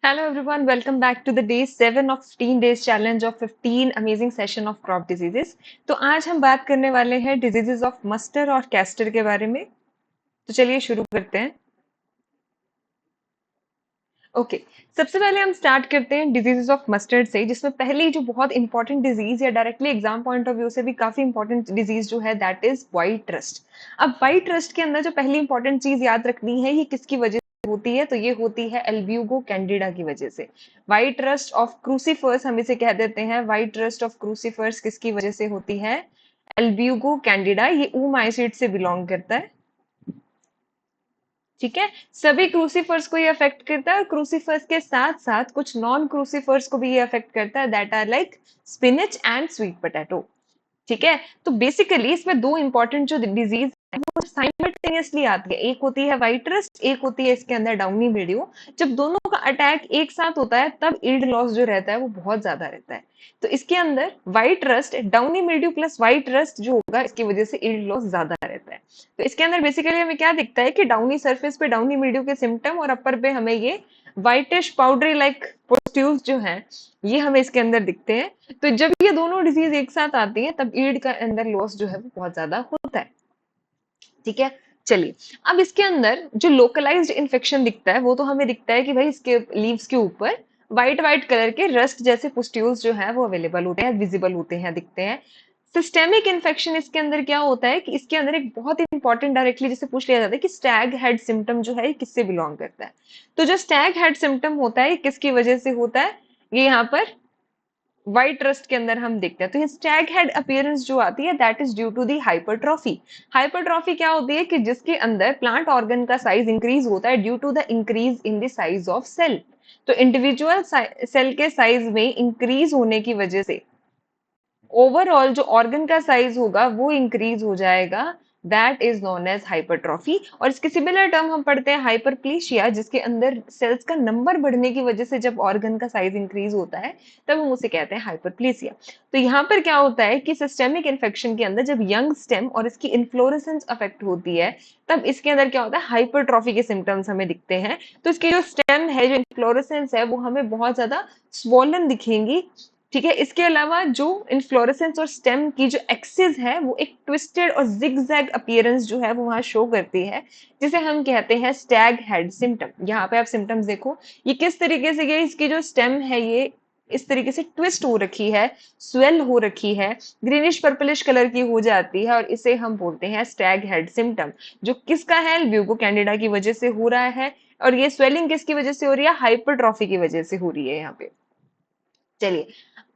Hello everyone, welcome back to the day 7 of 15 days challenge of 15 amazing session of crop diseases। तो आज हम बात करने वाले हैं डिजीजेस ऑफ मस्टर्ड और कैस्टर के बारे में। तो चलिए शुरू करते हैं। ओके सबसे पहले हम स्टार्ट करते हैं डिजीजेस ऑफ मस्टर्ड से, जिसमें पहली जो बहुत इंपॉर्टेंट डिजीज या directly exam point of view से भी काफी इंपॉर्टेंट डिजीज जो है दैट इज व्हाइट रस्ट। अब व्हाइट रस्ट के अंदर जो पहली इंपॉर्टेंट चीज याद रखनी है, ये किसकी वजह से होती है, तो ये होती है एल्ब्यूगो कैंडिडा की वजह से। व्हाइट रस्ट ऑफ क्रूसीफर्स हम इसे कह देते हैं। व्हाइट रस्ट ऑफ क्रूसीफर्स किसकी वजह से होती है? Albugo Candida. ये ऊमाइसीड से बिलोंग करता है। ठीक है, सभी क्रूसीफर्स को ये अफेक्ट करता है और क्रूसीफर्स के साथ साथ कुछ नॉन क्रूसीफर्स को भी ये अफेक्ट करता है, that are like spinach and sweet potato. ठीक है, तो बेसिकली इसमें दो इंपॉर्टेंट जो डिजीज है वो साइमल्टेनियसली आती है। एक होती है व्हाइट रस्ट, एक होती है इसके अंदर डाउनी मिल्ड्यू। जब दोनों का अटैक एक साथ होता है तब ईल्ड लॉस जो रहता है वो बहुत ज्यादा रहता है। तो इसके अंदर white rust, downy mildew plus white rust जो होगा, इसकी वजह से ईल्ड लॉस ज्यादा रहता है। तो इसके अंदर बेसिकली हमें क्या दिखता है कि डाउनी सरफेस पे डाउनी मिल्ड्यू के सिम्टम और अपर पे हमें ये व्हाइटिश पाउडरी लाइक पोस्ट्यूल्स जो हैं ये हमें इसके अंदर दिखते हैं। तो जब ये दोनों डिजीज एक साथ आती है तब ईल्ड का अंदर लॉस जो है वो बहुत ज्यादा होता है। ठीक है, चलिए अब इसके अंदर जो लोकलाइज्ड इन्फेक्शन दिखता है वो तो हमें दिखता है कि भाई इसके लीव्स के ऊपर व्हाइट व्हाइट कलर के रस्ट जैसे पुस्ट्यूल्स जो है वो अवेलेबल होते हैं, विजिबल होते हैं, दिखते हैं। सिस्टेमिक इन्फेक्शन इसके अंदर क्या होता है कि इसके अंदर एक बहुत इंपॉर्टेंट डायरेक्टली जिसे पूछ लिया जाता है कि स्टैग हेड सिम्टम जो है ये किससे बिलोंग करता है। तो जो स्टैग हेड सिम्टम होता है ये किसकी वजह से होता है? ये यहाँ पर व्हाइट रस्ट के अंदर हम देखते हैं। तो ये स्टैग हेड अपीयरेंस जो आती है that is due to the hypertrophy. Hypertrophy क्या होती है कि जिसके अंदर प्लांट ऑर्गन का साइज इंक्रीज होता है due to the increase in the size of cell. तो इंडिविजुअल सेल के साइज में इंक्रीज होने की वजह से ओवरऑल जो ऑर्गन का साइज होगा वो इंक्रीज हो जाएगा, that is known as hypertrophy. और इसके सिमिलर टर्म हम पढ़ते हैं हाइपरप्लीशिया, जिसके अंदर सेल्स का नंबर बढ़ने की वजह से जब ऑर्गन का साइज इंक्रीज होता है तब हम उसे कहते हैं हाइपरप्लीसिया। तो यहाँ पर क्या होता है कि सिस्टेमिक इन्फेक्शन के अंदर जब यंग स्टेम और इसकी इन्फ्लोरेसेंस अफेक्ट होती है तब इसके अंदर क्या होता है, हाइपरट्रॉफी के सिम्टम्स हमें दिखते हैं। तो इसकी जो स्टेम है, जो इन्फ्लोरेसेंस है, वो हमें बहुत ज्यादा स्वोलन दिखेंगी। ठीक है, इसके अलावा जो इन्फ्लोरेसेंस और स्टेम की जो एक्सिस है वो एक ट्विस्टेड और जिगजैग अपीयरेंस जो है वो वहां शो करती है, जिसे हम कहते हैं स्टैग हेड सिम्टम। यहाँ पे आप सिम्टम्स देखो, ये किस तरीके से, ये इसकी जो स्टेम है ये इस तरीके से ट्विस्ट हो रखी है, स्वेल हो रखी है, ग्रीनिश पर्पलिश कलर की हो जाती है, और इसे हम बोलते हैं स्टैग हेड सिम्टम। जो किसका है? ब्यूगो कैंडिडा की वजह से हो रहा है। और ये स्वेलिंग किसकी वजह से हो रही है? हाइपरट्रॉफी की वजह से हो रही है यहाँ पे। चलिए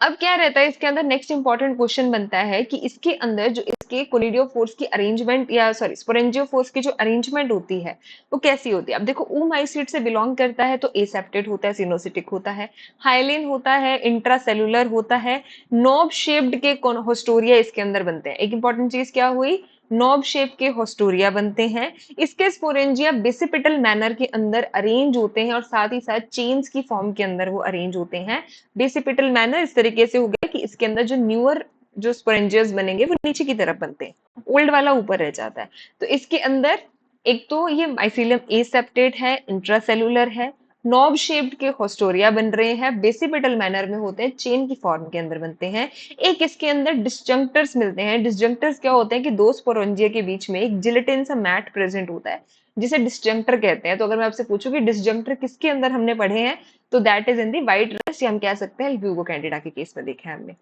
अब क्या रहता है इसके अंदर, नेक्स्ट इंपॉर्टेंट क्वेश्चन बनता है कि इसके अंदर जो इसके कोलिडियोफोर्स की अरेंजमेंट या सॉरी स्पोरेंजियोफोर्स की जो अरेंजमेंट होती है वो कैसी होती है। अब देखो ऊमाइसीड से बिलोंग करता है तो एसेप्टेड होता है, सिनोसिटिक होता है, हाइलिन होता है, इंट्रासेलुलर होता है, नॉब शेप्ड के होस्टोरिया इसके अंदर बनते हैं। एक इंपॉर्टेंट चीज क्या हुई, नॉब शेप के होस्टोरिया बनते हैं। इसके स्पोरेंजिया बेसिपिटल मैनर के अंदर अरेंज होते हैं और साथ ही साथ चेन्स की फॉर्म के अंदर वो अरेंज होते हैं। बेसिपिटल मैनर इस तरीके से हो गया कि इसके अंदर जो न्यूअर जो स्पोरेंजियस बनेंगे वो नीचे की तरफ बनते हैं, ओल्ड वाला ऊपर रह जाता है। तो इसके अंदर एक तो ये माइसिलियम एसेप्टेट है, इंट्रासेलुलर है, नॉब शेप्ड के होस्टोरिया बन रहे हैं, बेसिपिटल मैनर में होते हैं, चेन की फॉर्म के अंदर बनते हैं। एक इसके अंदर डिसजंक्टर्स मिलते हैं। डिसजंक्टर्स क्या होते हैं कि दो स्पोरेंजिया के बीच में एक जिलेटिन सा मैट प्रेजेंट होता है जिसे डिसजंक्टर कहते हैं। तो अगर मैं आपसे पूछूं कि डिसजंक्टर किसके अंदर हमने पढ़े हैं, तो that is in the white rust, या हम कह सकते हैं ब्यूगो कैंडिडा के केस में देखा है हमने।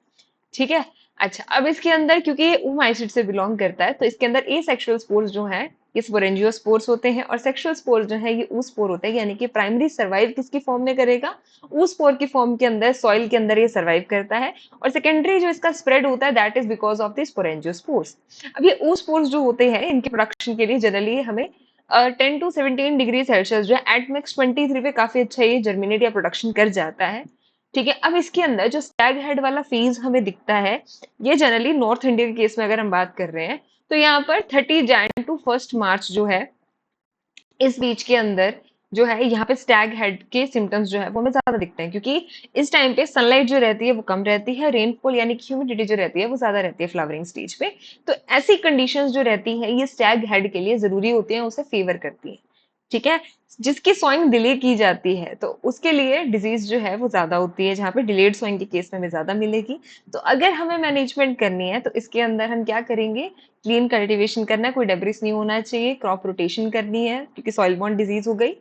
ठीक है, अच्छा अब इसके अंदर क्योंकि ये ऊमाइसिड से बिलोंग करता है तो इसके अंदर ए सेक्सुअल स्पोर्स जो हैं ये स्पोरेंजियो स्पोर्स होते हैं, और सेक्सुअल स्पोर्स जो है ये ऊ स्पोर होते हैं। यानी कि प्राइमरी सर्वाइव किसकी फॉर्म में करेगा? ऊ स्पोर की फॉर्म के अंदर, सॉइल के अंदर ये सर्वाइव करता है। और सेकेंडरी जो इसका स्प्रेड होता है that is because of the स्पोरेंजियो spores. अब ये ऊ स्पोर्स जो होते हैं इनके प्रोडक्शन के लिए जनरली हमें 10 to 17 डिग्री सेल्सियस जो है एट मैक्स 23 पे काफी अच्छा ये जर्मिनेट या प्रोडक्शन कर जाता है। ठीक है, अब इसके अंदर जो स्टैग हेड वाला फेज हमें दिखता है ये जनरली नॉर्थ इंडिया के केस में अगर हम बात कर रहे हैं तो यहाँ पर 30 जैन टू 1 मार्च जो है इस बीच के अंदर जो है यहाँ पे स्टैग हेड के सिम्टम्स जो है वो हमें ज्यादा दिखते हैं, क्योंकि इस टाइम पे सनलाइट जो रहती है वो कम रहती है, रेनफॉल यानी कि ह्यूमिडिटी जो रहती है वो ज्यादा रहती है फ्लावरिंग स्टेज पे। तो ऐसी कंडीशंस जो रहती है ये स्टैग हेड के लिए जरूरी होती है, उसे फेवर करती है। ठीक है, जिसकी सोइंग डिले की जाती है तो उसके लिए डिजीज जो है वो ज्यादा होती है, जहाँ पे डिलेड सोइंग के केस में हमें ज्यादा मिलेगी। तो अगर हमें मैनेजमेंट करनी है तो इसके अंदर हम क्या करेंगे, क्लीन कल्टीवेशन करना है, कोई डेब्रिस नहीं होना चाहिए, क्रॉप रोटेशन करनी है क्योंकि सॉइल बॉर्न डिजीज हो गई,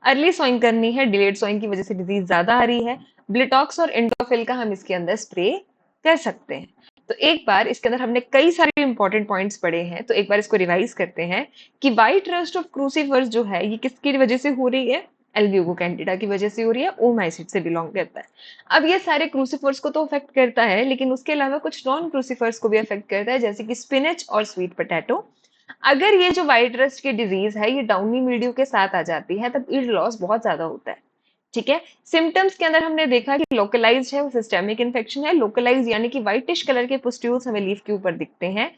अर्ली सोइंग करनी है, डिलेड सोइंग की वजह से डिजीज ज्यादा आ रही है, ब्लिटॉक्स और इंडोफिल का हम इसके अंदर स्प्रे कर सकते हैं। तो एक बार इसके अंदर हमने कई सारे इंपॉर्टेंट पॉइंट्स पढ़े हैं, तो एक बार इसको रिवाइज करते हैं कि वाइट रस्ट ऑफ क्रूसीफर्स जो है ये किसकी वजह से हो रही है, एल्ब्यूगो कैंडिडा की वजह से हो रही है, ओमाइसीट से बिलोंग करता है। अब ये सारे क्रूसीफर्स को तो अफेक्ट करता है, लेकिन उसके अलावा कुछ नॉन क्रूसीफर्स को भी अफेक्ट करता है, जैसे कि स्पिनच और स्वीट पोटैटो। अगर ये जो व्हाइट रस्ट की डिजीज है ये डाउनी मिल्ड्यू के साथ आ जाती है तब ईल्ड लॉस बहुत ज्यादा होता है। ठीक है, सिम्टम्स के अंदर हमने देखा कि लोकलाइज है, वो सिस्टेमिक इन्फेक्शन है, लोकलाइज यानी कि व्हाइटिश कलर के पुस्ट्यूल्स हमें लीफ के ऊपर दिखते हैं।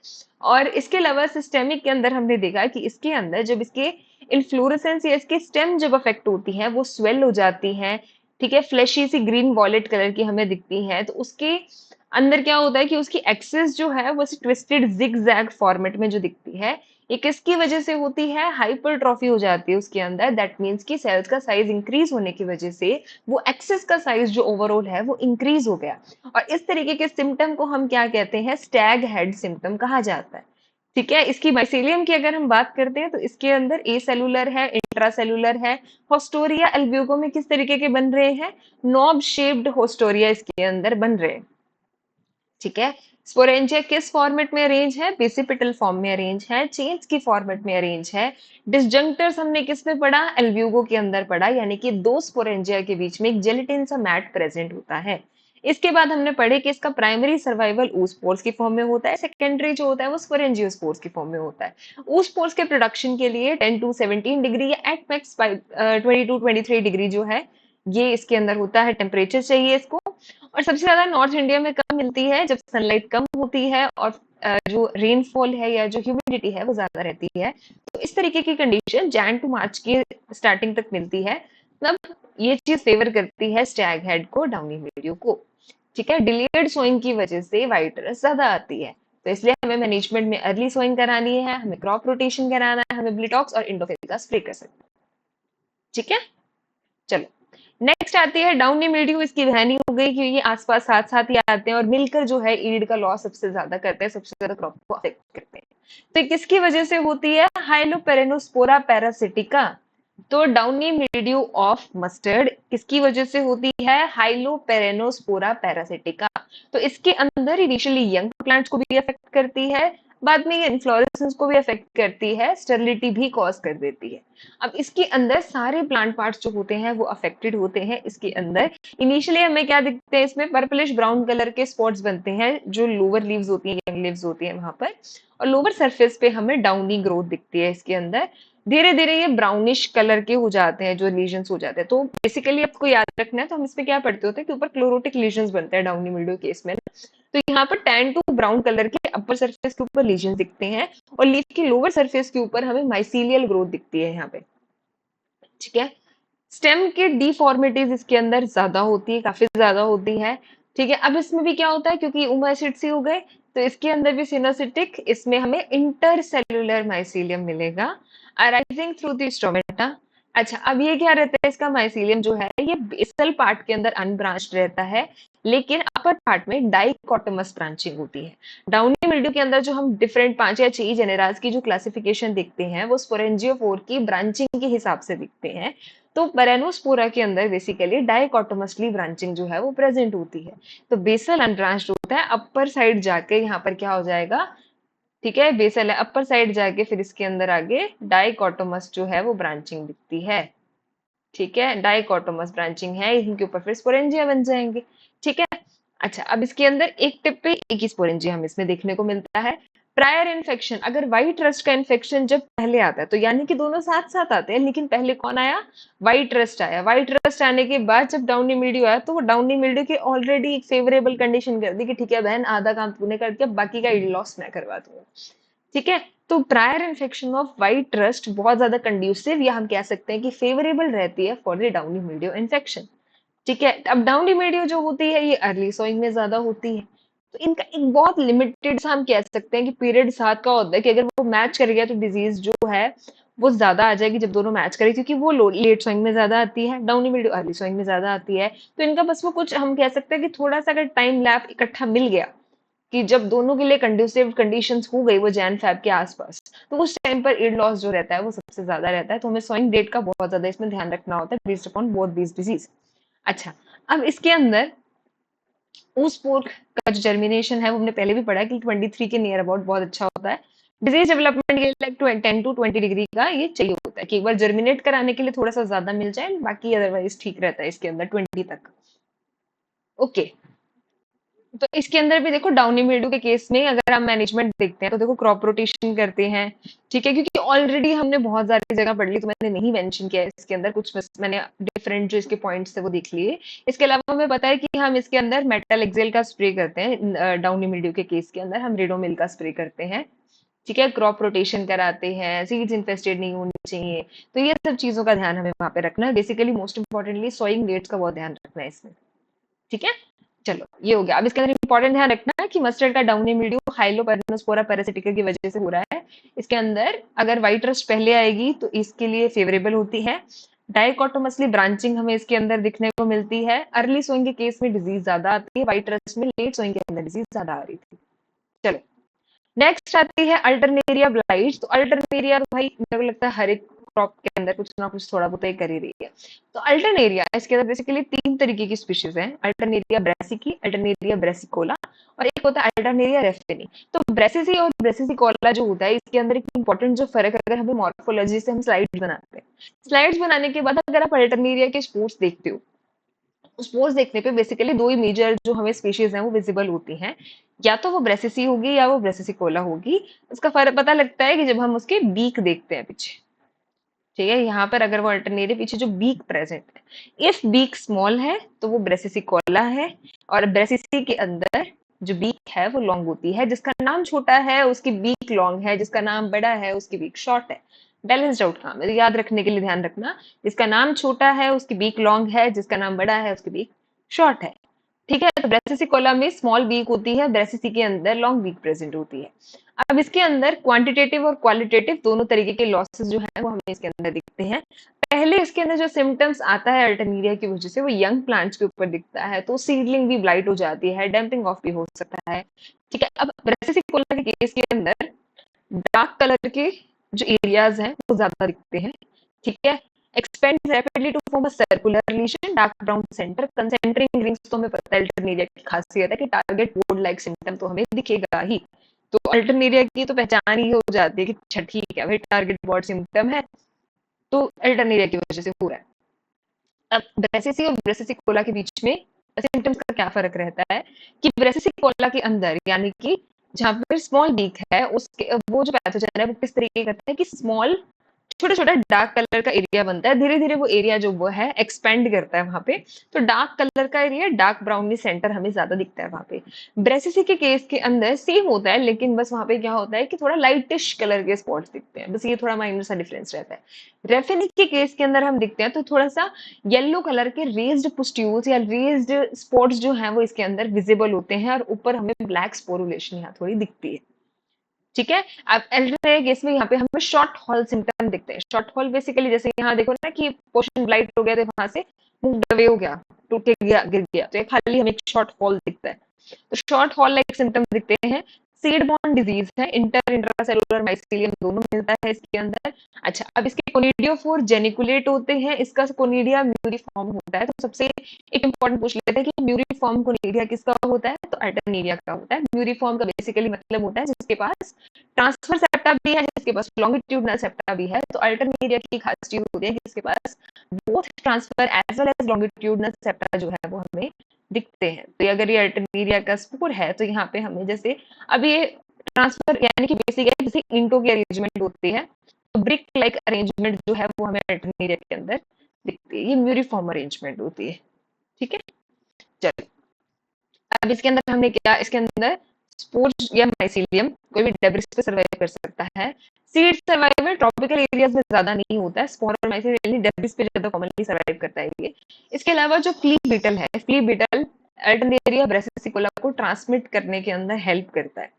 और इसके अलावा सिस्टेमिक के अंदर हमने देखा कि इसके अंदर जब इसके इन्फ्लोरेसेंस या इसकी स्टेम जब अफेक्ट होती है वो स्वेल हो जाती है। ठीक है, फ्लैशी सी ग्रीन वॉलेट कलर की हमें दिखती है, तो उसके अंदर क्या होता है कि उसकी एक्सिस जो है वो ट्विस्टेड जिग जैग फॉर्मेट में जो दिखती है, ये किसकी वजह से होती है, हाइपरट्रॉफी हो जाती है उसके अंदर। दैट मीन्स कि सेल्स का साइज इंक्रीज होने की वजह से वो एक्सेस का साइज जो ओवरऑल है वो इंक्रीज हो गया। और इस तरीके के सिम्टम को हम क्या कहते हैं, स्टैग हेड सिम्टम कहा जाता है। ठीक है, इसकी माइसीलियम की अगर हम बात करते हैं तो इसके अंदर ए सेलुलर है, इंट्रा सेलुलर है। होस्टोरिया एल्ब्यूगो में किस तरीके के बन रहे हैं, नॉब शेप्ड होस्टोरिया इसके अंदर बन रहे हैं। ठीक है, स्पोरेंजिया किस फॉर्मेट में अरेंज है, बेसिपिटल फॉर्म में अरेंज है, चेन्स की फॉर्मेट में अरेंज है। डिसजंक्टर्स हमने किस में पढ़ा, एल्ब्यूगो के अंदर पढ़ा, यानी कि दो स्पोरेंजिया के बीच में एक जेलेटिन सा मैट प्रेजेंट होता है। इसके बाद हमने पढ़े कि इसका प्राइमरी सर्वाइवल oospores की फॉर्म में होता है, सेकेंडरी जो होता है वो स्पोरेंजियोस्पोर्स की फॉर्म में होता है। oospores के प्रोडक्शन के लिए 10 टू 17 डिग्री या एट मैक्स 20 टू 23 डिग्री जो है ये इसके अंदर होता है, टेम्परेचर चाहिए इसको। और सबसे ज्यादा नॉर्थ इंडिया में कब मिलती है, जब सनलाइट कम होती है और जो रेनफॉल है या जो ह्यूमिडिटी है वो ज्यादा रहती है। तो इस तरीके की कंडीशन जैन टू मार्च की स्टार्टिंग तक मिलती है, तब ये चीज फेवर करती है स्टैग हेड को, डाउनी मिल्ड्यू को। ठीक है, डिलेड सोइंग की वजह से व्हाइट रस्ट ज्यादा आती है, तो इसलिए हमें मैनेजमेंट में अर्ली सोइंग करानी है, हमें क्रॉप रोटेशन कराना है, हमें ब्लिटॉक्स और इंडोफिल का स्प्रे कर सकते हैं। ठीक है, चलो नेक्स्ट आती है डाउनी मिल्ड्यू। इसकी बहनी हो गई कि ये आसपास साथ साथ ही आते हैं और मिलकर जो है ईल्ड का लॉस सबसे ज्यादा करते हैं, सबसे ज्यादा क्रॉप को अफेक्ट करते हैं। तो ये किसकी वजह से होती है, हाइलोपेरेनोस्पोरा पैरासिटिका। तो डाउनी मिल्ड्यू ऑफ मस्टर्ड किसकी वजह से होती है, हाइलोपेरेनोस्पोरा पैरासिटिका। तो इसके अंदर इनिशियली यंग प्लांट्स को भी अफेक्ट करती है, बाद में ये इन्फ्लोरेसेंस को भी अफेक्ट करती है, स्टेरिलिटी भी कॉज कर देती है। अब इसके अंदर सारे प्लांट पार्ट्स जो होते हैं वो अफेक्टेड होते हैं। इसके अंदर इनिशियली हमें क्या दिखते हैं, इसमें पर्पलिश ब्राउन कलर के स्पॉट्स बनते हैं जो लोअर लीव्स होती हैं, यंग लीव्स होती हैं वहां पर, और लोअर सरफेस पे हमें डाउनी ग्रोथ दिखती है इसके अंदर। धीरे धीरे ये ब्राउनिश कलर के हो जाते हैं, जो लीजन्स हो जाते हैं। तो बेसिकली आपको याद रखना है, तो हम इसमें क्या पढ़ते होते हैं कि ऊपर क्लोरोटिक लीजन्स बनते हैं डाउनी मिल्ड्यू केस में। तो यहाँ पर टैन टू ब्राउन कलर के अपर सरफेस के ऊपर लीजन दिखते हैं, और लीफ की लोअर सरफेस के ऊपर हमें माइसीलियल ग्रोथ दिखती है यहाँ पे। ठीक है, स्टेम की डिफॉर्मिटीज इसके अंदर ज्यादा होती है, काफी ज्यादा होती है। ठीक है, अब इसमें भी क्या होता है, क्योंकि उमाइसिट सी हो गए तो इसके अंदर भी सिनोसिटिक, इसमें हमें इंटरसेल्युलर माइसीलियम मिलेगा अराइजिंग थ्रू द स्टोमेटा। अच्छा, अब ये क्या रहता है, इसका माइसीलियम जो है ये बेसल पार्ट के अंदर अनब्रांच्ड रहता है, लेकिन अपर पार्ट में डाइकोटोमस ब्रांचिंग होती है। डाउनी मिल्ड्यू के अंदर जो हम डिफरेंट 5 या 6 जेनेरास की जो क्लासिफिकेशन देखते हैं वो स्पोरेंजियोफोर की ब्रांचिंग के हिसाब से दिखते हैं। तो पेरेनोस्पोरा के अंदर बेसिकली डाइकोटोमसली ब्रांचिंग जो है वो प्रेजेंट होती है। तो बेसल अनब्रांच्ड होता है, अपर साइड जाके यहाँ पर क्या हो जाएगा, ठीक है, बेसल है, अपर साइड जाके फिर इसके अंदर आगे डाइकोटोमस जो है वो ब्रांचिंग दिखती है। ठीक है, डाइकोटोमस ब्रांचिंग है, इनके ऊपर फिर स्पोरेंजिया बन जाएंगे। ठीक है, अच्छा, अब इसके अंदर एक टिप पे एक ही स्पोरेंजिया हम इसमें देखने को मिलता है। प्रायर इन्फेक्शन, अगर व्हाइट रस्ट का इन्फेक्शन जब पहले आता है तो यानी कि दोनों साथ साथ आते हैं, लेकिन पहले कौन आया, व्हाइट रस्ट आया। व्हाइट रस्ट आने के बाद जब डाउनी मिल्ड्यू आया तो वो डाउनी मिल्ड्यू की ऑलरेडी एक फेवरेबल कंडीशन कर दी कि ठीक है बहन, आधा काम तूने कर दिया, बाकी का लॉस मैं करवा दूंगा। ठीक है, तो prior infection of white rust बहुत ज्यादा कंड्यूसिव या हम कह सकते हैं कि फेवरेबल रहती है for the downy mildew infection. ठीक है, अब डाउनी मिल्ड्यू जो होती है ये अर्ली सोइंग में ज्यादा होती है। तो इनका एक बहुत लिमिटेड सा हम कह सकते हैं कि पीरियड साथ का होता है कि अगर वो मैच कर गया तो डिजीज जो है वो ज्यादा आ जाएगी जब दोनों मैच करें, क्योंकि वो लेट सोइंग में ज्यादा आती है, डाउनी मिल्ड्यू अर्ली सोइंग में ज्यादा आती है। तो इनका बस वो कुछ हम कह सकते हैं कि थोड़ा सा अगर टाइम लैप इकट्ठा मिल गया कि जब दोनों के लिए कंड्यूसिव कंडीशंस हो गई वो जैन फैब के आसपास, तो उस टाइम पर ईल्ड लॉस जो रहता है वो सबसे ज्यादा रहता है। तो हमें सोइंग डेट का बहुत ज्यादा इसमें ध्यान रखना होता है based upon both these disease. अच्छा, अब इसके अंदर ऊस पोर्क का जो जर्मिनेशन है वो हमने पहले भी पढ़ा है कि 23 के नियर अबाउट बहुत अच्छा होता है। डिजीज डेवलपमेंट के लाइक 10 to 20 डिग्री का ये चाहिए होता है कि एक बार जर्मिनेट कराने के लिए थोड़ा सा ज्यादा मिल जाए, बाकी अदरवाइज ठीक रहता है इसके अंदर 20 तक। ओके, तो इसके अंदर भी देखो डाउनी मिल्ड्यू के केस में अगर हम मैनेजमेंट देखते हैं तो देखो क्रॉप रोटेशन करते हैं, ठीक है, क्योंकि ऑलरेडी हमने बहुत सारी जगह पढ़ ली तो मैंने नहीं मेंशन किया है इसके अंदर, कुछ बस मैंने डिफरेंट जो इसके पॉइंट्स थे वो देख लिए। इसके अलावा हमें पता है कि हम इसके अंदर मेटल एक्सेल का स्प्रे करते हैं, डाउनी मिल्ड्यू के केस के अंदर हम रेडोमिल का स्प्रे करते हैं, ठीक है, क्रॉप रोटेशन कराते हैं, सीड्स इन्फेस्टेड नहीं होनी चाहिए। तो ये सब चीजों का ध्यान हमें वहां पे रखना है, basically most importantly sowing dates का बहुत ध्यान रखना है इसमें, ठीक है। चलो ये हो गया। अब इसके अंदर इंपॉर्टेंट ध्यान रखना है कि मस्टर्ड का डाउनी मिल्ड्यू हाइलोपेरिनोस्पोरा पैरासिटिका की वजह से हो रहा है। इसके अंदर अगर व्हाइट रस्ट पहले आएगी तो इसके लिए फेवरेबल होती है। डाइकोटोमसली ब्रांचिंग हमें इसके अंदर दिखने को मिलती है। अर्ली सोइंग के केस में डिजीज ज्यादा आती है, व्हाइट रस्ट में लेट सोइंग के अंदर डिजीज ज्यादा आ रही थी। चलो नेक्स्ट आती है अल्टरनेरिया ब्लाइट। तो अल्टरनेरिया तो भाई मेरे को लगता है हर एक क्रॉप के अंदर कुछ ना कुछ थोड़ा बहुत ही कर ही रही है। तो अल्टरनेरिया इसके अंदर बेसिकली 3 तरीके की स्पीशीज हैं, अल्टरनेरिया ब्रेसिकी, अल्टरनेरिया ब्रेसिकोला और एक होता है अल्टरनेरिया रेफिनी। तो ब्रेसिसी और ब्रेसिसिकोला जो होता है इसके अंदर एक इंपॉर्टेंट जो फर्क है, अगर हमें मॉर्फोलॉजी से हम स्लाइड्स बनाते हैं, स्लाइड्स बनाने के बाद अगर आप अल्टरनेरिया के स्पोर्ट्स देखते हो, स्पोर्स देखने पे बेसिकली दो ही मेजर जो हमें स्पीशीज हैं वो विजिबल होती हैं, या तो वो ब्रेसिसी होगी या वो ब्रेसिसिकोला होगी। उसका फर्क पता लगता है कि जब हम उसके बीक देखते हैं पीछे, ठीक है, यहाँ पर अगर वो अल्टरनेटिव पीछे जो बीक प्रेजेंट है, इफ बीक स्मॉल है तो वो ब्रेसिसिकोला है, और ब्रेसिसी के अंदर जो बीक है वो लॉन्ग होती है, जिसका नाम छोटा है उसकी बीक लॉन्ग है, जिसका नाम बड़ा है उसकी बीक शॉर्ट है। बैलेंस्ड आउटकम याद रखने के लिए ध्यान रखना, जिसका नाम छोटा है उसकी बीक लॉन्ग है, जिसका नाम बड़ा है उसकी बीक शॉर्ट है, ठीक है। तो ब्रेसिसिकोला में स्मॉल बीक होती है, ब्रेसिसी के अंदर लॉन्ग बीक प्रेजेंट होती है। अब इसके अंदर क्वांटिटेटिव और क्वालिटेटिव दोनों तरीके के लॉसेस जो है वो हमें इसके अंदर दिखते हैं। पहले इसके अंदर जो सिम्टम्स आता है अल्टरनेरिया की वजह से वो यंग प्लांट्स के ऊपर दिखता है, तो सीडलिंग भी ब्लाइट हो जाती है, डैम्पिंग ऑफ भी हो सकता है, ठीक है। अब ब्रेसिसिकोला के केस के अंदर डार्क कलर के जो एरियाज हैं वो ज्यादा दिखते हैं, ठीक है। Expand rapidly to form a circular lesion, dark brown centre, concentric rings. तो हमें पता है अल्टरनेरिया की खासियत है कि टारगेट बोर्ड लाइक सिम्टम तो हमें दिखेगा ही। तो अल्टरनेरिया की तो पहचान ही हो जाती है कि अच्छा ठीक है भाई टारगेट बोर्ड सिम्टम है, तो अल्टरनेरिया की वजह से हो रहा है। अब ब्रेसिसी और ब्रेसिसिकोला के बीच में सिम्टम्स का क्या फर्क रहता है कि ब्रेसिसिकोला के अंदर यानी कि जहां पर स्मॉल बीक है उसके वो जो पैथोजन है वो किस तरीके का करता है कि स्मॉल छोटा छोटा डार्क कलर का एरिया बनता है, धीरे धीरे वो एरिया जो वो है एक्सपेंड करता है वहां पे। तो डार्क कलर का एरिया डार्क ब्राउनी सेंटर हमें ज्यादा दिखता है वहां पे। ब्रेसिसी के केस के अंदर सेम होता है, लेकिन बस वहां पे क्या होता है कि थोड़ा लाइटिश कलर के स्पॉट्स दिखते हैं, बस ये थोड़ा माइनर सा डिफरेंस रहता है। रेफेनिक के केस के अंदर हम दिखते हैं तो थोड़ा सा येलो कलर के रेज्ड पुस्ट्यूल्स या रेज्ड स्पॉट्स जो हैं वो इसके अंदर विजिबल होते हैं, और ऊपर हमें ब्लैक स्पोरुलेशन यहाँ थोड़ी दिखती है, ठीक है। अब एल्टरनेट केस में यहाँ पे हमें शॉर्ट हॉल सिम्टम दिखते हैं। शॉर्ट हॉल बेसिकली जैसे यहाँ देखो ना कि पोर्शन ब्लाइट हो गया तो वहां से मूव अवे हो गया, टूट के गया, गिर गया, तो ये खाली हमें एक शॉर्ट हॉल दिखता है। तो शॉर्ट हॉल लाइक सिम्टम दिखते हैं। सीड बॉर्न डिजीज है, इंट्रासेलुलर माइसीलियम दोनों मिलता है इसके अंदर। अच्छा, अब इसके कोनिडियोफोर जेनिकुलेट होते हैं, इसका कोनिडिया म्यूरिफॉर्म होता है। तो सबसे एक इंपॉर्टेंट पूछ लेते हैं कि म्यूरिफॉर्म कोनिडिया किसका होता है, तो अल्टरनेरिया का होता है। म्यूरिफॉर्म का बेसिकली मतलब होता है जिसके पास ट्रांसफर सेप्टा भी है, जिसके पास लॉन्गिट्यूडनल सेप्टा भी है। तो अल्टरनेरिया की खास चीज होती है कि इसके पास both transverse as well as longitudinal septa जो है वो हमें दिखते हैं। तो अगर ये अल्टरनेरिया का स्पोर है तो यहाँ पे हमें जैसे अब ये ट्रांसफर यानी कि बेसिक है जैसे इंटो की अरेंजमेंट होती है, तो ब्रिक लाइक अरेंजमेंट जो है वो हमें अल्टरनेरिया के अंदर दिखती है, ये म्यूरिफॉर्म अरेंजमेंट होती है, ठीक है। चलो अब इसके अंदर हमने क्या, इसके अंदर स्पोर्स या माइसीलियम कोई भी डेब्रिस पे सर्वाइव कर सकता है। सीड सर्वाइवल ट्रॉपिकल एरियाज में ज्यादा नहीं होता है, स्पोर और माइसीलियम डेब्रिस पे ज्यादा कॉमनली सर्वाइव करता है ये। इसके अलावा जो फ्ली बीटल है, फ्ली बीटल अल्टरनेरिया ब्रेसिसिकोला को ट्रांसमिट करने के अंदर हेल्प करता है।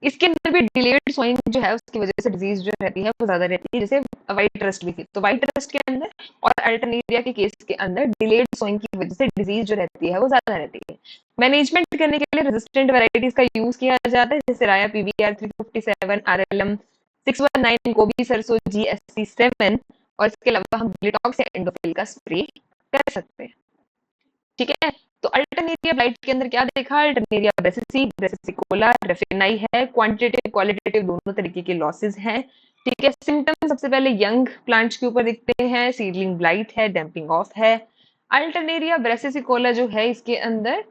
इसके अंदर भी डिलेड सोइंग जो है उसकी वजह से डिजीज जो रहती है वो ज्यादा रहती है, जैसे व्हाइट रस्ट भी थी, तो व्हाइट रस्ट के अंदर और अल्टरनेरिया के केस के अंदर डिलेड सोइंग की वजह से डिजीज जो रहती है वो ज्यादा रहती है। मैनेजमेंट करने के लिए रेजिस्टेंट वैरायटीज का यूज किया जाता है, जैसे राया पीवीआर 357, आरएलएम 619, गोबी सरसों GSC 7, और इसके अलावा हम ग्लिटॉक्स या एंडोफिल का स्प्रे कर सकते हैं। ठीक है, तो अल्टरनेरिया ब्लाइट के अंदर क्या देखा, अल्टरनेरिया ब्रेसिसी, ब्रेसिसिकोला, रेफिनाई है, क्वांटिटेटिव क्वालिटेटिव दोनों तरीके के लॉसेस हैं। ठीक है, सिम्टम्स सबसे पहले यंग प्लांट्स के ऊपर दिखते हैं, सीडलिंग ब्लाइट है, डैम्पिंग ऑफ है। अल्टरनेरिया ब्रेसिसिकोला जो है इसके अंदर,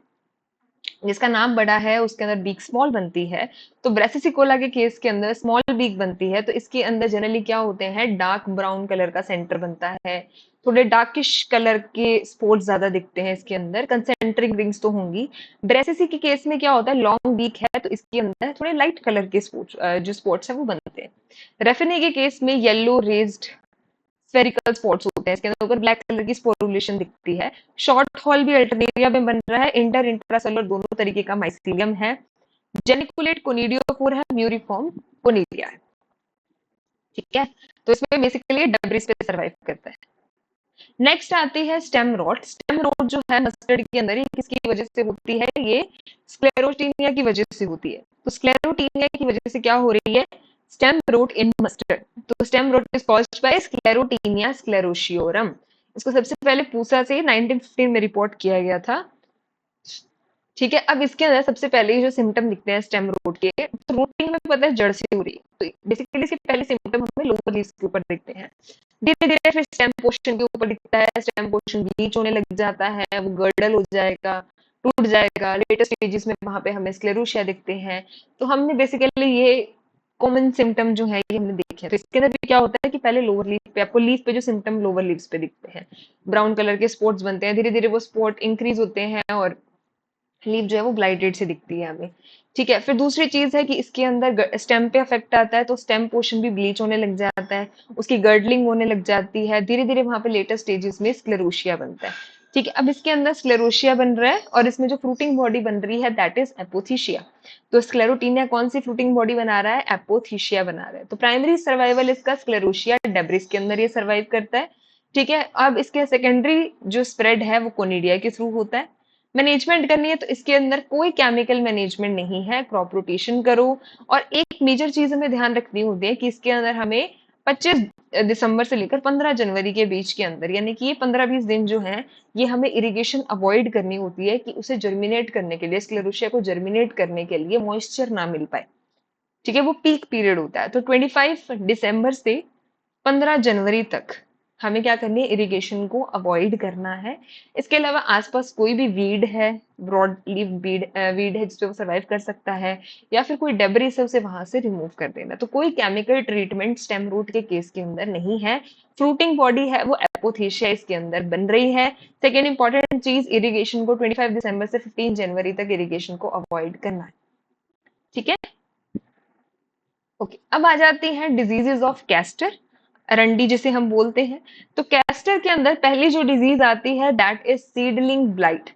जिसका नाम बड़ा है उसके अंदर बीक स्मॉल बनती है, तो ब्रेसिसिकोला के केस के अंदर स्मॉल बीक बनती है, तो इसके अंदर जनरली क्या होते हैं, डार्क ब्राउन कलर का सेंटर बनता है, थोड़े डार्किश कलर के स्पॉट्स ज्यादा दिखते हैं इसके अंदर, कंसेंट्रिक रिंग्स तो होंगी। ब्रेसिसी के केस में क्या होता है, लॉन्ग बीक है, तो इसके अंदर थोड़े लाइट कलर के स्पॉट्स जो स्पॉट्स है वो बनते हैं। रेफिनी के केस में येलो रेज्ड स्फेरिकल स्पॉट्स होते हैं, इसके अंदर ऊपर ब्लैक कलर की स्पोरुलेशन दिखती है। शॉर्ट हॉल भी अल्टरनेरिया में बन रहा है, इंटर इंट्रासेलुलर दोनों तरीके का माइसीलियम है। जेनिकुलेट कोनिडियोफोर है, म्यूरिफॉर्म कोनिडिया है। ठीक है, तो इसमें बेसिकली डब्रिस पे सर्वाइव करता है। नेक्स्ट आती है स्टेम रॉट। स्टेम रॉट जो है मस्टर्ड के अंदर ही किसकी वजह से होती है, ये स्क्लेरोटीनिया की वजह से होती है। तो स्क्लेरोटीनिया की वजह से क्या हो रही है, स्टेम रोट इन मस्टर्ड, तो stem rot is caused by sclerotinia sclerotiorum. इसको सबसे पहले पूसा से 1915 में रिपोर्ट किया गया था। ठीक है, अब इसके अंदर सबसे पहले जो सिम्टम दिखते हैं स्टेम रोट के, तो रूटिंग में पता है जड़ से हो रही है, तो बेसिकली इसके पहले सिम्टम हमें लोअर लीव्स के ऊपर दिखते हैं, धीरे धीरे फिर स्टेम पोर्शन के ऊपर दिखता है, स्टेम पोर्शन ब्लीच होने लग जाता है, वो गर्डल हो जाएगा, टूट जाएगा, लेटेस्ट स्टेजेस में वहां पे हमें स्क्लेरोशिया दिखते हैं। तो हमने बेसिकली ये कॉमन सिम्टम जो है ये हमने देखे हैं। तो इसके अंदर भी क्या होता है कि पहले लोअर लीफ पे आपको लीफ पे जो सिम्टम लोअर लीव्स पे दिखते हैं, ब्राउन कलर के स्पॉट्स बनते हैं, धीरे धीरे वो स्पॉट इंक्रीज होते हैं और लीफ जो है वो ब्लाइटेड से दिखती है हमें। ठीक है, फिर दूसरी चीज है कि इसके अंदर स्टेम पे अफेक्ट आता है, तो स्टेम पोर्शन भी ब्लीच होने लग जाता है, उसकी गर्डलिंग होने लग जाती है, धीरे धीरे वहां पे लेटर स्टेजेस में स्क्लेरोशिया बनता है। ठीक है, अब इसके अंदर स्क्लेरोशिया बन रहा है और इसमें जो फ्रूटिंग बॉडी बन रही है दैट इज एपोथीशिया। तो स्क्लेरोटीनिया कौन सी फ्रूटिंग बॉडी बना रहा है, एपोथीशिया बना रहा है। तो प्राइमरी सर्वाइवल इसका स्क्लेरोशिया डेब्रिस के अंदर ये सर्वाइव करता है। ठीक है, अब इसके सेकेंडरी जो स्प्रेड है वो कोनिडिया के थ्रू होता है। मैनेजमेंट करनी है तो इसके अंदर कोई केमिकल मैनेजमेंट नहीं है, क्रॉप रोटेशन करो। और एक मेजर चीज हमें ध्यान रखनी होती है कि इसके अंदर हमें 25 दिसंबर से लेकर 15 जनवरी के बीच के अंदर, यानी कि ये 15-20 दिन जो है ये हमें इरिगेशन अवॉइड करनी होती है, कि उसे जर्मिनेट करने के लिए, स्क्लेरोशिया को जर्मिनेट करने के लिए मॉइस्चर ना मिल पाए। ठीक है, वो पीक पीरियड होता है, तो 25 दिसंबर से 15 जनवरी तक हमें क्या करनी है, इरिगेशन को अवॉइड करना है। इसके अलावा आसपास कोई भी वीड है, ब्रॉड लीफ वीड है जिसपे वो सर्वाइव कर सकता है, या फिर कोई डेब्रिस है उसे वहां से रिमूव कर देना। तो कोई केमिकल ट्रीटमेंट स्टेम रूट के केस के अंदर नहीं है। फ्रूटिंग बॉडी है वो एपोथेशिया इसके अंदर बन रही है। सेकेंड इंपॉर्टेंट चीज, इरिगेशन को 25 दिसंबर से 15 जनवरी तक इरिगेशन को अवॉइड करना है। ठीक है, ओके, अब आ जाती हैं डिजीजेस ऑफ कैस्टर, अरंडी जिसे हम बोलते हैं। तो कैस्टर के अंदर पहली जो डिजीज आती है that is seedling blight.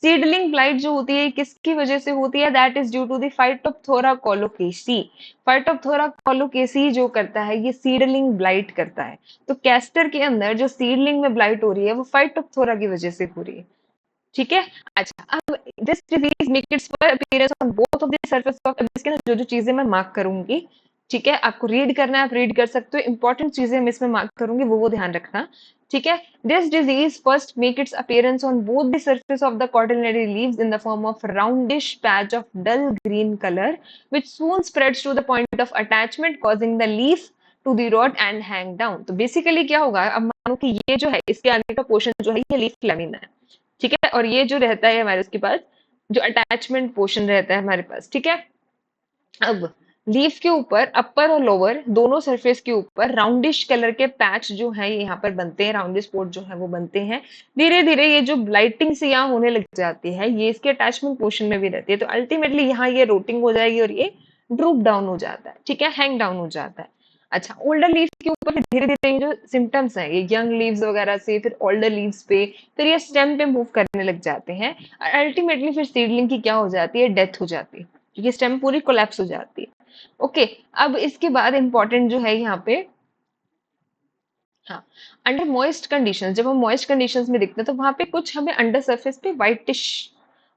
Seedling blight जो होती है किसकी वजह से होती है, that is due to the phytophthora colocasiae. Phytophthora colocasiae जो करता है ये सीडलिंग ब्लाइट करता है। तो कैस्टर के अंदर जो सीडलिंग में ब्लाइट हो रही है वो फाइटोप्थोरा की वजह से हो रही है। ठीक है, अच्छा, अब this disease make it's appearance on both of the surface of, इसके ना जो जो चीजें मैं मार्क करूंगी, ठीक है, आपको रीड करना है, आप रीड कर सकते हो, इंपॉर्टेंट चीजें मैं इसमें मार्क करूंगी, वो ध्यान रखना। ठीक है, this disease first make it's appearance on both the surface of the cotyledonary leaves in the form of roundish patch of dull green color which soon spreads to the point of attachment causing the leaf to the rot and hang down। तो basically क्या होगा, अब मानो कि ये जो है इसके आगे का पोर्शन जो है ये लीफ लैमिना है। ठीक है, और ये जो रहता है हमारे उसके पास जो अटैचमेंट पोर्शन रहता है हमारे पास। ठीक है, अब लीफ के ऊपर अपर और लोअर दोनों सरफेस के ऊपर राउंडिश कलर के पैच जो है यहाँ पर बनते हैं, राउंडिश स्पॉट जो है वो बनते हैं। धीरे धीरे ये जो ब्लाइटिंग से यहाँ होने लग जाती है ये इसके अटैचमेंट पोर्शन में भी रहती है, तो अल्टीमेटली यहाँ ये रोटिंग हो जाएगी और ये ड्रूप डाउन हो जाता है। ठीक है, हैंग डाउन हो जाता है। अच्छा, ओल्डर लीव्स के ऊपर धीरे धीरे ये जो सिम्टम्स हैं ये यंग लीव्स वगैरह से फिर ओल्डर लीव्स पे फिर ये स्टेम पे मूव करने लग जाते हैं, और अल्टीमेटली फिर सीडलिंग की क्या हो जाती है, डेथ हो जाती है, क्योंकि स्टेम पूरी कोलैप्स हो जाती है। ओके, अब इसके बाद इंपॉर्टेंट जो है यहाँ पे, हाँ, अंडर मॉइस्ट कंडीशंस, जब हम मॉइस्ट कंडीशंस में दिखते हैं तो वहां पे कुछ हमें अंडर सरफेस पे व्हाइटिश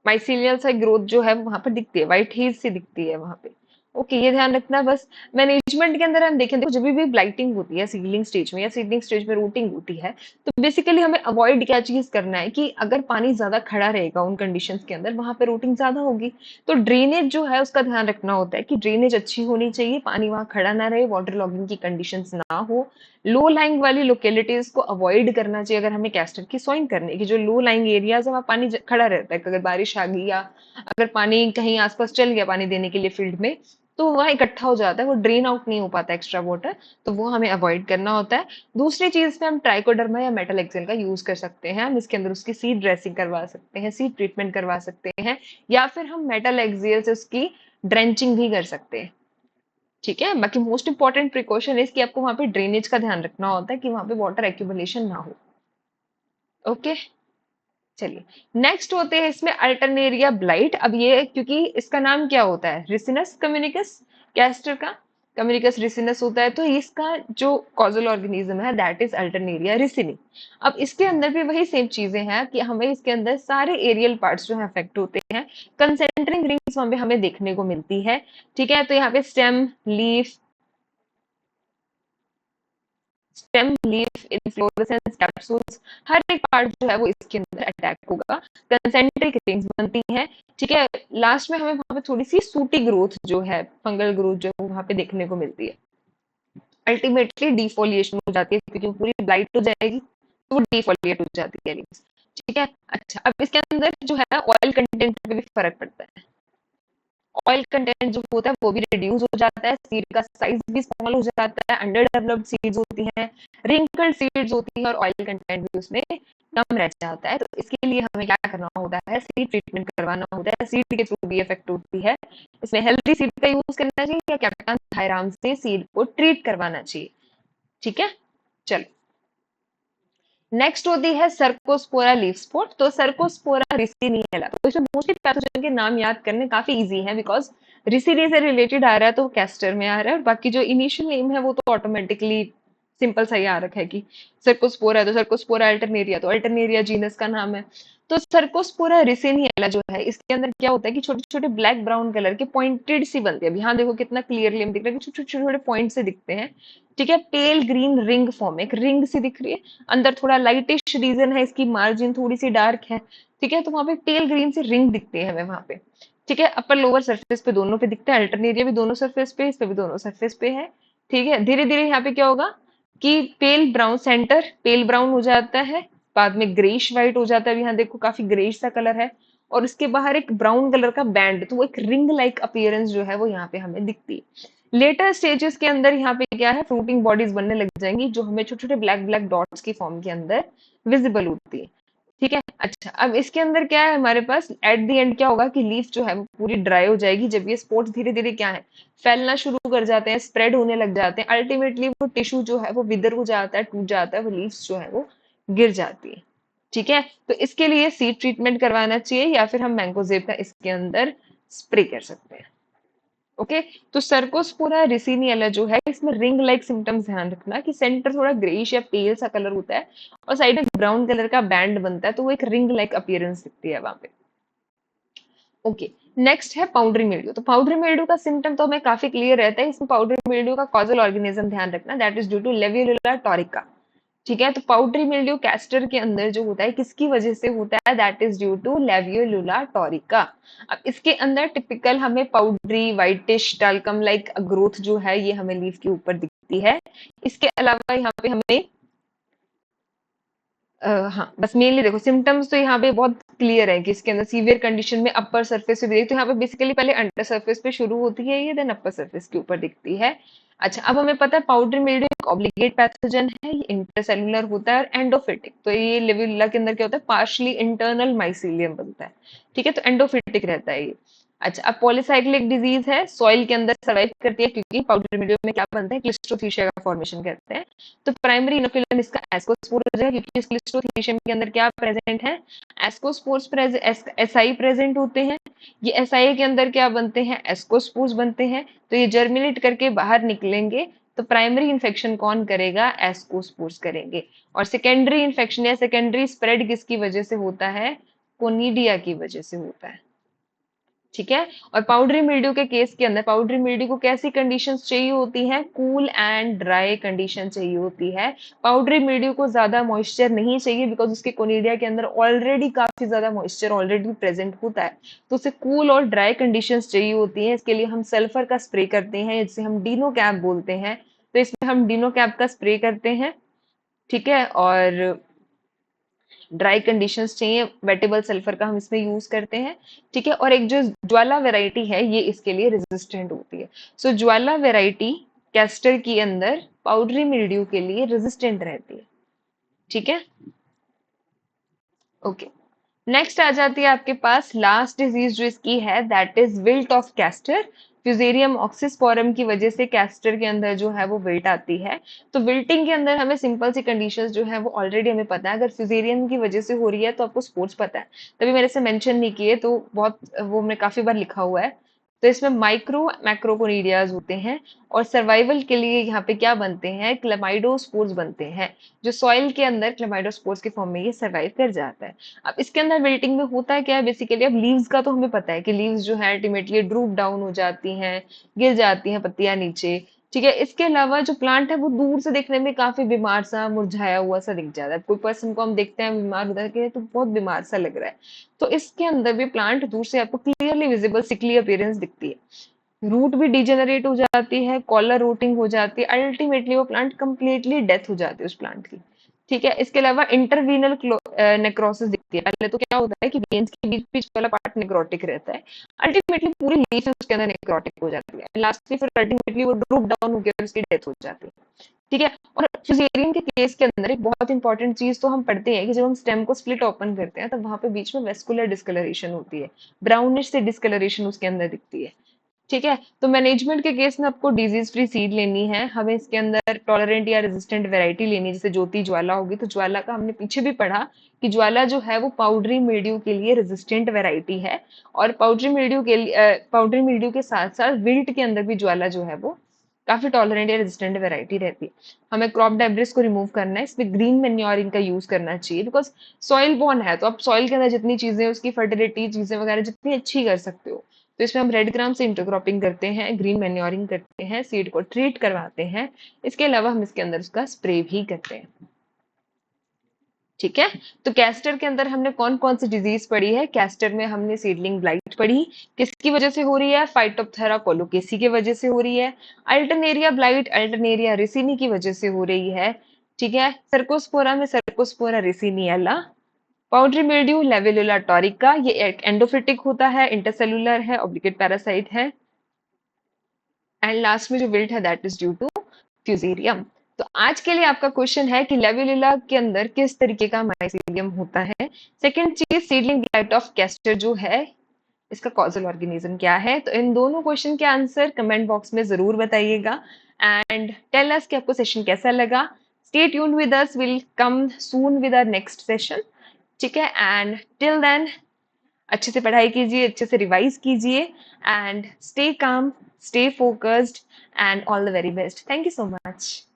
माइसीलियल सा ग्रोथ जो है वहां पर दिखती है, व्हाइट हेज सी दिखती है वहां पे। ओके, ये ध्यान रखना बस। मैनेजमेंट के अंदर हम देखें, देखो जब भी ब्लाइटिंग होती है सीडलिंग स्टेज में या सीडलिंग स्टेज में रूटिंग होती है, तो बेसिकली हमें अवॉइड क्या चीज करना है कि अगर पानी ज्यादा खड़ा रहेगा उन कंडीशंस के अंदर, वहां पे रूटिंग ज्यादा होगी। तो ड्रेनेज जो है उसका ध्यान रखना होता है कि ड्रेनेज अच्छी होनी चाहिए, पानी वहां खड़ा ना रहे, वाटर लॉगिंग की कंडीशंस ना हो। लो लाइंग वाली लोकेलिटीज को अवॉइड करना चाहिए अगर हमें कैस्टर की सॉइल करनी है, कि जो लो लाइंग एरियाज है वहाँ पानी खड़ा रहता है, अगर बारिश आ गई या अगर पानी कहीं आसपास चल गया पानी देने के लिए फील्ड में, तो वहाँ इकट्ठा हो जाता है, वो ड्रेन आउट नहीं हो पाता एक्स्ट्रा वाटर, तो वो हमें अवॉइड करना होता है। दूसरी चीज में हम ट्राइकोडर्मा या मेटल एक्सेल का यूज कर सकते हैं, हम इसके अंदर उसकी सीड ड्रेसिंग करवा सकते हैं, सीड ट्रीटमेंट करवा सकते हैं, या फिर हम मेटल एक्सेल से उसकी ड्रेंचिंग भी कर सकते हैं। ठीक है, बाकी मोस्ट इंपॉर्टेंट प्रिकॉशन है कि आपको वहां पे ड्रेनेज का ध्यान रखना होता है कि वहां पे वाटर एक्यूमुलेशन ना हो। ओके, चलिए, नेक्स्ट होते हैं इसमें अल्टरनेरिया ब्लाइट। अब ये क्योंकि इसका नाम क्या होता है, रिसिनस कम्युनिकस, कैस्टर का कम्युनिकस रिसिनस होता है, तो इसका जो कॉजल ऑर्गेनिज्म है दैट इज अल्टरनेरिया रिसिनी। अब इसके अंदर भी वही सेम चीजें हैं कि हमें इसके अंदर सारे एरियल पार्ट्स जो है अफेक्ट होते हैं, कंसेंट्रिक रिंग्स वहां पे हमें देखने को मिलती है। ठीक है, तो यहाँ पे stem, leaf, stem, leaf, inflorescence, capsules, हर एक पार्ट जो है वो इसके अंदर अटैक होगा, कंसेंट्रिक रिंग्स बनती हैं। ठीक है, लास्ट में हमें वहां पे थोड़ी सी सूटी ग्रोथ जो है, फंगल ग्रोथ जो है वहां पे देखने को मिलती है। अल्टीमेटली डिफोलिएशन हो जाती है क्योंकि वो पूरी ब्लाइट हो जाएगी, तो वो डिफोलिएट हो जाती है leaves। ठीक है, अच्छा, अब इसके अंदर जो है ऑयल कंटेंट पे भी फर्क पड़ता है। ऑयल कंटेंट जो होता है वो भी रिड्यूस हो जाता है, सीड का साइज भी स्मॉल हो जाता है, अंडर डेवलप्ड सीड्स होती हैं, रिंकल्ड सीड्स होती है, और ऑयल कंटेंट भी उसमें कम रह जाता है। तो इसके लिए हमें क्या करना होता है, सीड ट्रीटमेंट करवाना होता है, सीड के थ्रू भी इफेक्ट होती है। इसमें हेल्दी सीड का यूज करना चाहिए या कैप्टन थायराम से सीड को ट्रीट करवाना चाहिए। ठीक है, चलो, नेक्स्ट होती है सर्कोस्पोरा लीफ स्पॉट। तो सर्कोस्पोरा रिसिनियला, तो इसमें मोस्टली पैथोजन के नाम याद करने काफी इजी है, बिकॉज रिसिनी से रिलेटेड आ रहा है तो कैस्टर में आ रहा है, और बाकी जो इनिशियल नेम है वो तो ऑटोमेटिकली सिंपल सा ही आ रखा है कि सर्कोस्पोरा है, तो सर्कोस्पोरा अल्टरनेरिया, तो अल्टरनेरिया जीनस का नाम है। तो सर्कोस्पोरा रिसिनियला जो है इसके अंदर क्या होता है कि छोटे छोटे ब्लैक ब्राउन कलर के पॉइंटेड सी बनती है। अब यहाँ देखो कितना क्लियरली हम दिख रहा है कि छोटे छोटे छोटे पॉइंट से दिखते हैं। ठीक है, पेल ग्रीन रिंग फॉर्म, एक रिंग सी दिख रही है, अंदर थोड़ा लाइटिश रीजन है, इसकी मार्जिन थोड़ी सी डार्क है। ठीक है, तो वहां पे पेल ग्रीन से रिंग दिखती है हमें वहां पे। ठीक है, अपर लोअर सरफेस पे दोनों पे दिखता है, अल्टरनेरिया भी दोनों सरफेस पे, इस पे भी दोनों सरफेस पे है। ठीक है, धीरे धीरे यहाँ पे क्या होगा कि पेल ब्राउन, सेंटर पेल ब्राउन हो जाता है, बाद में ग्रेइश व्हाइट हो जाता है, यहाँ देखो काफी ग्रेइश सा कलर है, और उसके बाहर एक ब्राउन कलर का बैंड, तो वो एक रिंग लाइक अपीयरेंस जो है वो यहाँ पे हमें दिखती है। लेटर स्टेजेस के अंदर यहाँ पे क्या है, फ्रूटिंग बॉडीज बनने लग जाएंगी जो हमें छोटे छोटे ब्लैक ब्लैक डॉट्स की फॉर्म के अंदर विजिबल होती है। ठीक है, अच्छा, अब इसके अंदर क्या है हमारे पास, एट द एंड क्या होगा कि लीफ जो है वो पूरी ड्राई हो जाएगी, जब ये स्पॉट्स धीरे धीरे क्या है फैलना शुरू कर जाते हैं, स्प्रेड होने लग जाते हैं, अल्टीमेटली वो टिश्यू जो है वो विदर हो जाता है, टूट जाता है, वो लीव्स जो है वो गिर जाती है। ठीक है, तो इसके लिए सीड ट्रीटमेंट करवाना चाहिए, या फिर हम मैंगोजेब का इसके अंदर स्प्रे कर सकते हैं। ओके, तो सर्कोस्पोरा रिसिनियला जो है इसमें रिंग लाइक सिम्टम्स ध्यान रखना कि सेंटर थोड़ा ग्रेइश या पेल सा कलर होता है, और साइड में ब्राउन कलर का बैंड बनता है, तो वो एक रिंग लाइक अपीयरेंस दिखती है वहां पे। ओके, नेक्स्ट है पाउडरी मिल्ड्यू। तो पाउडरी मिल्ड्यू का सिम्टम तो हमें काफी क्लियर रहता है, इसमें पाउडरी मिल्ड्यू का कॉजल ऑर्गेनिज्म ध्यान रखना, दैट इज ड्यू टू लेवियोलुला टॉरिका। ठीक है, तो पाउडरी मिल्ड्यू कैस्टर के अंदर जो होता है किसकी वजह से होता है, दैट इज ड्यू टू लेवियोलुला टॉरिका। अब इसके अंदर टिपिकल हमें powdery whitish talcum like growth जो है ये हमें लीफ के ऊपर दिखती है। इसके अलावा यहाँ पे हमें हाँ, बस मेनली देखो सिम्टम्स तो यहाँ पे बहुत क्लियर है कि इसके अंदर सीवियर कंडीशन में अपर सरफेस पे भी तो यहाँ पे बेसिकली पहले अंडर सरफेस पे शुरू होती है ये, देन अपर सरफेस के ऊपर दिखती है। अच्छा, अब हमें पता है पाउडर मिल्ड्यू एक ऑब्लिगेट पैथोजन है, ये इंटरसेलुलर होता है और एंडोफिटिक, तो ये लिविला के अंदर क्या होता है पार्शली इंटरनल माइसीलियम बनता है। ठीक है, तो एंडोफिटिक रहता है ये। अच्छा, अब पॉलीसाइक्लिक डिजीज है, सॉइल के अंदर सर्वाइव करती है क्योंकि पाउडर मीडियम में क्या बनता है, क्लिस्ट्रोथीशिया का फॉर्मेशन करते हैं। तो प्राइमरी इनोकुलम इसका एस्कोस्पोर है क्योंकि इस क्लिस्ट्रोथीशियम के अंदर क्या प्रेजेंट है, एस्कोस्पोर्स एसआई प्रेजेंट होते हैं। ये एसआई के अंदर क्या बनते हैं, एस्कोस्पोर्स बनते हैं। तो ये जर्मिनेट करके बाहर निकलेंगे तो प्राइमरी इन्फेक्शन कौन करेगा, एस्कोस्पोर्स करेंगे। और सेकेंडरी इन्फेक्शन या सेकेंडरी स्प्रेड किसकी वजह से होता है, कोनिडिया की वजह से होता है। ठीक है। और पाउडरी मिल्ड्यू के केस के अंदर पाउडरी मिल्ड्यू को कैसी कंडीशंस चाहिए होती है, कूल एंड ड्राई कंडीशन चाहिए होती है। पाउडरी मिल्ड्यू को ज्यादा मॉइस्चर नहीं चाहिए बिकॉज उसके कोनिडिया के अंदर ऑलरेडी काफी ज्यादा मॉइस्चर ऑलरेडी प्रेजेंट होता है। तो उसे कूल और ड्राई कंडीशंस चाहिए होती है। इसके लिए हम सल्फर का स्प्रे करते हैं जिसे हम डीनो कैप बोलते हैं। तो इसमें हम डीनो कैप का स्प्रे करते हैं। ठीक है। और ड्राई कंडीशंस चाहिए, वेटेबल सल्फर का हम इसमें यूज करते हैं। ठीक है। और एक जो ज्वाला वेराइटी है ये इसके लिए रेजिस्टेंट होती है। सो ज्वाला वेराइटी कैस्टर के अंदर पाउडरी मिल्ड्यू के लिए रेजिस्टेंट रहती है। ठीक है। ओके। नेक्स्ट आ जाती है आपके पास लास्ट डिजीज जो इसकी है, that is wilt of castor. Fusarium oxysporum की वजह से कैस्टर के अंदर जो है वो विल्ट आती है। तो विल्टिंग के अंदर हमें सिंपल सी कंडीशंस जो है वो ऑलरेडी हमें पता है। अगर फ्यूजेरियम की वजह से हो रही है तो आपको स्पोर्ट्स पता है, तभी मैंने इसे मेंशन नहीं किए, तो बहुत वो हमने काफी बार लिखा हुआ है। तो इसमें माइक्रो मैक्रोकोनिडियाज होते हैं। और सर्वाइवल के लिए यहाँ पे क्या बनते हैं, क्लेमाइडोस्पोर्स बनते हैं। जो सॉइल के अंदर क्लेमाइडोस्पोर्स के फॉर्म में ये सर्वाइव कर जाता है। अब इसके अंदर विल्टिंग में होता क्या है बेसिकली, अब लीव्स का तो हमें पता है कि लीव्स जो है अल्टीमेटली ड्रूप डाउन हो जाती हैं, गिर जाती हैं पत्तियां नीचे। ठीक है। इसके अलावा जो प्लांट है वो दूर से देखने में काफी बीमार सा मुरझाया हुआ सा दिख जाता है। कोई पर्सन को हम देखते हैं बीमार होता है तो बहुत बीमार सा लग रहा है। तो इसके अंदर भी प्लांट दूर से आपको क्लियरली विजिबल सिकली अपीयरेंस दिखती है। रूट भी डिजेनरेट हो जाती है, कॉलर रूटिंग हो जाती है, अल्टीमेटली वो प्लांट कंप्लीटली डेथ हो जाती है उस प्लांट की। ठीक है। इसके अलावा इंटरवीनल नेक्रोसिस दिखती है। पहले तो क्या होता है कि वेन्स के बीच बीच वाला पार्ट नेक्रोटिक रहता है, अल्टीमेटली पूरी लीफ उसके अंदर नेक्रोटिक हो जाती है, लास्टली फिर अल्टीमेटली वो ड्रूप डाउन होकर उसकी डेथ हो जाती है। ठीक है। और फ्यूजेरियन के केस के अंदर एक बहुत इंपॉर्टेंट चीज तो हम पढ़ते हैं कि जब हम स्टेम को स्प्लिट ओपन करते हैं तब वहां पे बीच में वेस्कुलर डिस्कलरेशन होती है, ब्राउनिश से डिस्कलरेशन उसके अंदर दिखती है। ठीक है। तो मैनेजमेंट के केस में आपको डिजीज फ्री सीड लेनी है, हमें इसके अंदर टॉलरेंट या रेजिस्टेंट वैरायटी लेनी है। जैसे ज्योति ज्वाला होगी तो ज्वाला का हमने पीछे भी पढ़ा कि ज्वाला जो है वो पाउडरी मिल्ड्यू के लिए रेजिस्टेंट वैरायटी है। और पाउडरी मिल्ड्यू के साथ साथ विल्ट के अंदर भी ज्वाला जो है वो काफी टॉलरेंट या रेजिस्टेंट वैरायटी रहती है। हमें क्रॉप डेब्रिस को रिमूव करना है, इसमें ग्रीन मेन्योरिंग का यूज करना चाहिए बिकॉज सॉइल बॉर्न है। तो आप सॉइल के अंदर जितनी चीजें उसकी फर्टिलिटी चीजें वगैरह जितनी अच्छी कर सकते हो, तो इसमें हम रेड ग्राम से इंटरक्रॉपिंग करते हैं, ग्रीन मैन्योरिंग करते हैं, सीड को ट्रीट करवाते हैं। इसके अलावा हम इसके अंदर उसका स्प्रे भी करते हैं। ठीक है। तो कैस्टर के अंदर हमने कौन कौन सी डिजीज पढ़ी है, कैस्टर में हमने सीडलिंग ब्लाइट पढ़ी, किसकी वजह से हो रही है, फाइटोप्थेरा कोलोकेसी की वजह से हो रही है। अल्टरनेरिया ब्लाइट अल्टरनेरिया रिसिनी की वजह से हो रही है। ठीक है। सर्कोस्पोरा में Cercospora ricinella. Powdery mildew Leveillula taurica, ये एक एंडोफिटिक होता है, इंटरसेलुलर है, ऑब्लिगेट पैरासाइट है। एंड लास्ट में जो विल्ट है that is due to Fusarium. तो आज के लिए आपका क्वेश्चन है कि लेवेलुला के अंदर किस तरीके का माइसीलियम होता है। सेकंड चीज, सीडलिंग ब्लाइट ऑफ कैस्टर जो है इसका कॉजल ऑर्गेनिज्म क्या है। तो इन दोनों क्वेश्चन के आंसर कमेंट बॉक्स में जरूर बताइएगा एंड टेल अस कि आपको सेशन कैसा लगा। Stay tuned with us, will come soon with our next session. ठीक है। एंड टिल देन अच्छे से पढ़ाई कीजिए, अच्छे से रिवाइज कीजिए and stay calm, stay focused and all the very best. Thank you so much.